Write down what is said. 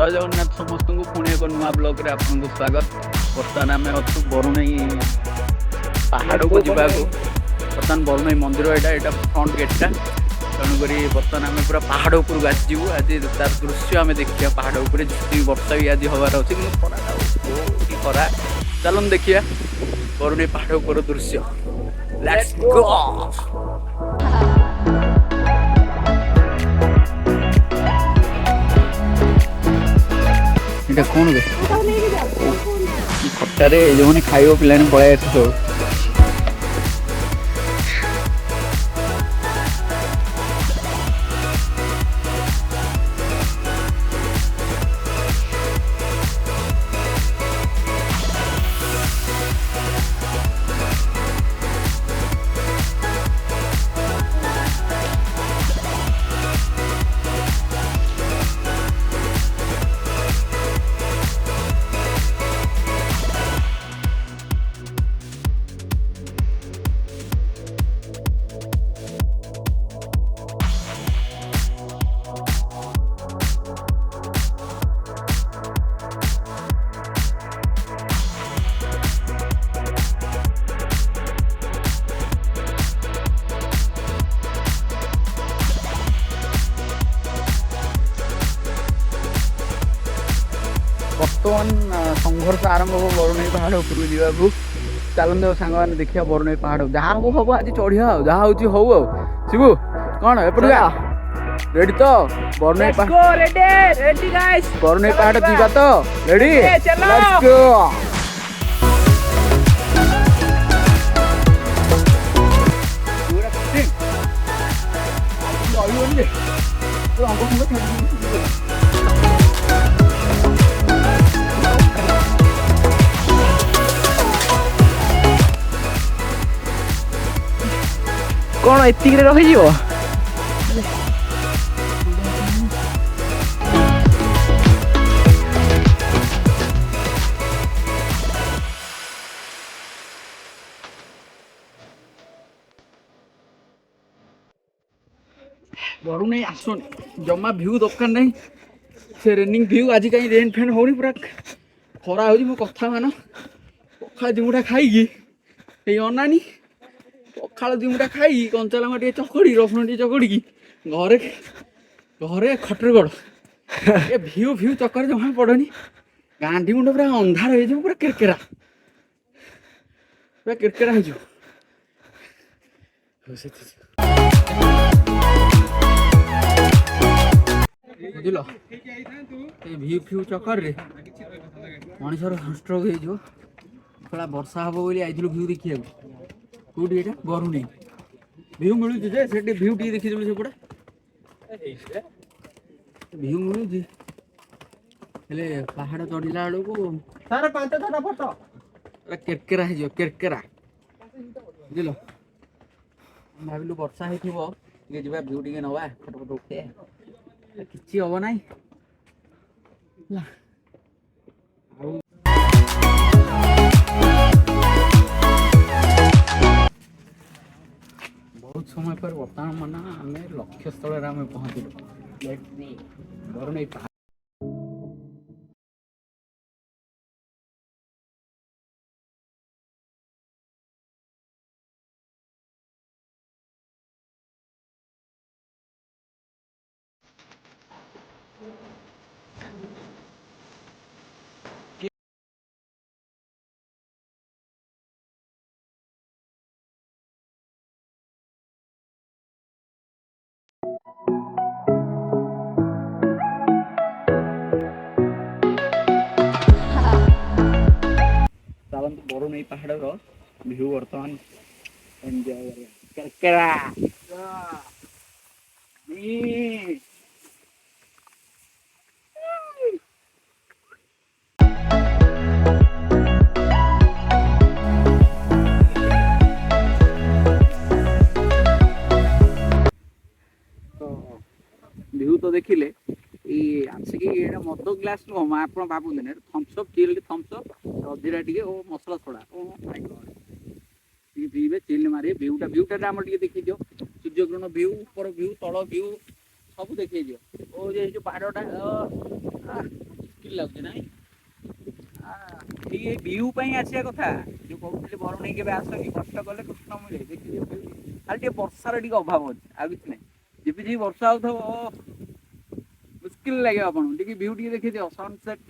जय जगन्नाथ समस्त को पुणी एक नुआ ब्लॉग रे आपन को स्वागत। बर्तमान आम अच्छु बरुणई पहाड़ को जावाक बर्तमान बरुणई मंदिर यहाँ फ्रंट गेटा तेणुक बर्तमान आम पूरा पहाड़ उपरକୁ आसू आज तार दृश्य आम देखिए पहाड़ उपर वर्षा भी आज हबार अच्छे कि खरा खरा चलन देखिए बरुणई पहाड़ उपर दृश्य। Let's go. এটা কোন বে খটারে এই যে খাইব পিলানি পলাই আছে তো बर्तमान संघर्ष आरंभ हो बरुणई पहाड़ उपरକୁ ଯିବାକୁ। ଚାଲନ୍ତୁ ସାଙ୍ଗ ମାନେ ଦେଖିବା ବରୁଣେଇ ପାହାଡ଼ ଯାହା ହବ ଆଜି ଚଢିବା ଆଉ ଯାହା ହଉଛି ହଉ ଆଉ। ଶିବୁ କଣ ଏପଟେ ରେଡି ତ ବରୁଣେଇ ବରୁଣେଇ ପାହାଡ଼ ଯିବା ତ ରେଡି ଲେଟ୍ସ ଗो। कौन एतिक रही बरुणेई आसन जमा भ्यू दरकार नहीं से रेनिंग भ्यू आज कहीं रेन फेन होनी पूरा खरा हो मो कथा मान पखा दिमुटा खाई अनानी पखाड़ दिमुटा खाई कंचा लंगा टे चकड़ी रसुण टे चकड़ी घरे घरे खटरगड़ ए भ्यू भ्यू चक्कर जमा पड़नी गांधी मुंड पूरा अंधार हो पूरा किरकिरा हो बुझल भ्यू फ्यू चक्कर रे मनीषर सनस्ट्रोक हो वर्षा हम बोली आई भ्यू देखिए कौटी ये बरुणेई भ्यू मिलूँ से भ्यू टी देखी सेपटे भ्यू मिलूँ पहाड़ चढ़ला बेलू केरकेरा हो केरकेरा बुझल भाविलु वर्षा हो भ्यू टे नवा फोटो फोटो उठे किसी हम ना बहुत समय पर बर्तमान माना आम लक्ष्य स्थल आम पहुँचलु बरुणेई पहाड़। चलते बरुणेई पहाड़ भ्यू बर्तमान एंजॉय केरकेरा भ्यू तो देखिले आसिक मद ग्लास नुह आप भावुन थम्सअप चिल्ड थम्सअप अधीरा टे मसला छोड़ा पीबे चिल्ड मारे भ्यूटा भ्यूटा आम देखी दियो सूर्यग्रहण भ्यू ऊपर भ्यू तल भ्यू ସବୁ ଦେଖେଇ ଦିଅ। ଓ ଏ ଯୋଉ ପାହାଡ଼ଟା ମୁସ୍କିଲ ଲାଗୁଛି ନାଇଁ? ଏଇ ଭିୟୁ ପାଇଁ ଆସିବା କଥା। ଯୋଉ କହୁଥିଲି ବରୁଣେଇ କେବେ ଆସନି, କଷ୍ଟ କଲେ କୃଷ୍ଣ ମିଳେ। ଦେଖିଦିଅ ଖାଲି ଟିକେ ବର୍ଷାର ଟିକେ ଅଭାବ ଅଛି, ଆଉ କିଛି ନାହିଁ। ଝିପି ଝିପି ବର୍ଷା ହଉଥିବ, ମୁସ୍କିଲ ଲାଗିବ ଆପଣଙ୍କୁ। ଟିକେ ଭିୟୁ ଟିକେ ଦେଖିଦିଅ, ସନସେଟ୍